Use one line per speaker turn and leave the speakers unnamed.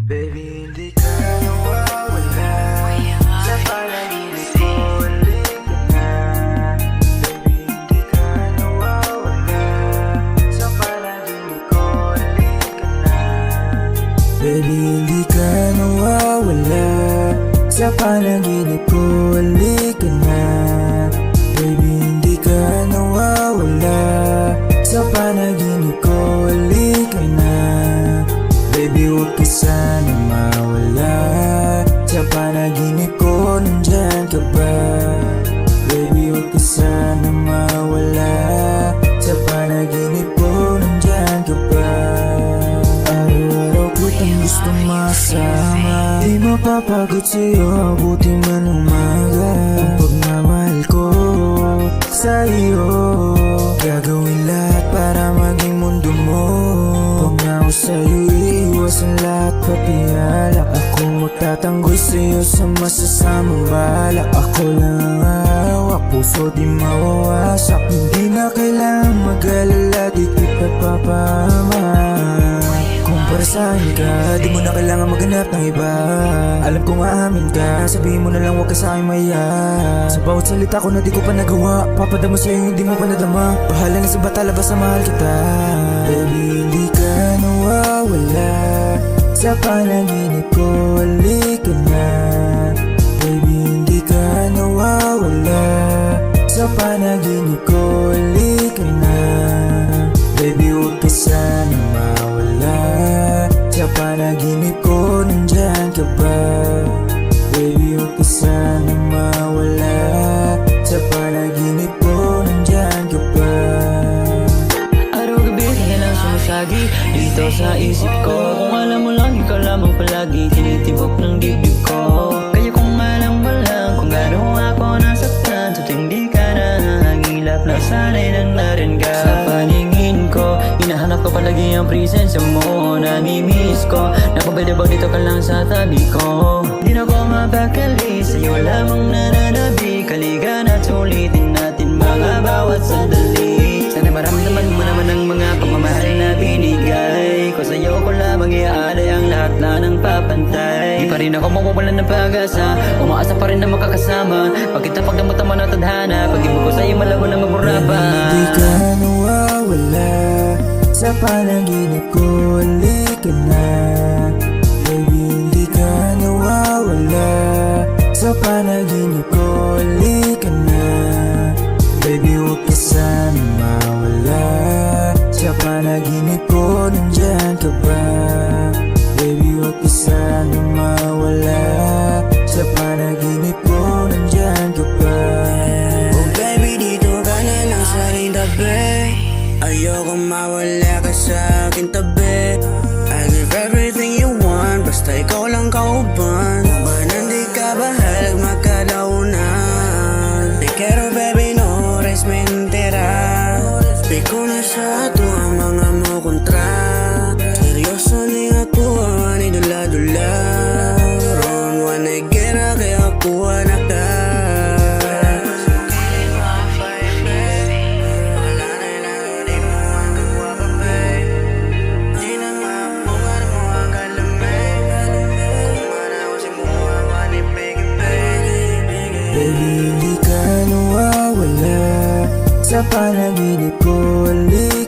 Baby, hindi ka nawawala sa panaginip ko, halik ka na. Baby, hindi ka nawawala sa panaginip ko, halik ka na. Baby, hindi ka nawawala sa panaginip ko, halik ka na. Baby, hindi ka nawawala sa panaginip ko, halik ka na. Baby, huwag ka sana mawala sa panaginip ko, nandyan ka ba? Baby, huwag ka sana mawala sa panaginip ko, nandyan ka ba? Araw-araw kitang gustong masama, di mapapagod sa'yo, buti man umaga. Ang pagmamahal ko sa'yo, gagawin lahat para maging mundo mo. Huwag na ako sa'yo iwasan lahat pati alak. Ako magtatanggol sa'yo sa masasamang balak. Ako lang ang hawak, puso di mawawasak. Hindi na kailangan mag-alala, di kita papahamak. Kung para sa'kin ka, di mo na kailangan maghanap ng iba. Alam kong aamin ka, sabihin mo na lang huwag ka sa'kin maya. Sa bawat salita ko na di ko pa nagawa, papadama sa'yo hindi mo pa nadama. Bahala na sa batala, basta mahal kita. Baby, hindi ka nawawala sa panaginip ko, halik ka na. Baby, hindi ka nawawala sa panaginip ko, halik ka na. Baby, huwag ka sana mawala sa panaginip ko, nandyan ka ba? Baby, huwag ka sana mawala sa panaginip ko, nandyan ka ba?
Araw-gabi ka na lang sumasagi dito sa isip ko. Kung alam mo lang, ikaw lamang palagi tinitibok ng dibdib ko. Kaya kung alam mo lang kung gaano ako nasaktan, sa hindi ka na hangilap na sana'y nanarin ka. Sa paningin ko, hinahanap ko palagi ang presensya mo. Nami-miss ko, napabalibaw dito ka lang sa tabi ko. Di na ko mapakali, sa'yo lamang nananabi. Kaligan at sulitin natin mga bawat sandali. Sana maramdaman mo naman ang mga pagmamahal na binigay ko. Sa'yo ko lamang iaalay ang lahat na ng papantay. Di pa rin ako mawawalan ng pag-asa, umaasa pa rin na makakasama. Pagkita pagdamot-tama ng tadhana, pag-ibig ko sa'yo malabo na mabura pa.
Hindi ka nawawala sa panaginip ko, halik ka na. Baby, hindi ka nawawala sa panaginip ko, halik ka na. Baby, huwag ka sana mawala sa panaginip ko, nandyan ka ba? Baby, huwag ka sana mawala sa panaginip ko, nandyan ka ba?
Oh baby, dito ka na lang sa aking tabi. Ayoko mawala ka sa aking tabi. I give everything you want, basta ikaw lang kauban. Man, hindi ka bahalag magkalaunan. Te quiero baby, no eres mentira. Di ko na sa ato ang mga mo kontra. Seryoso ni ako ang idula-dula. Ron, wanay gera kaya ako anak ka.
Baby, hindi ka nawawala sa panaginip ko, halik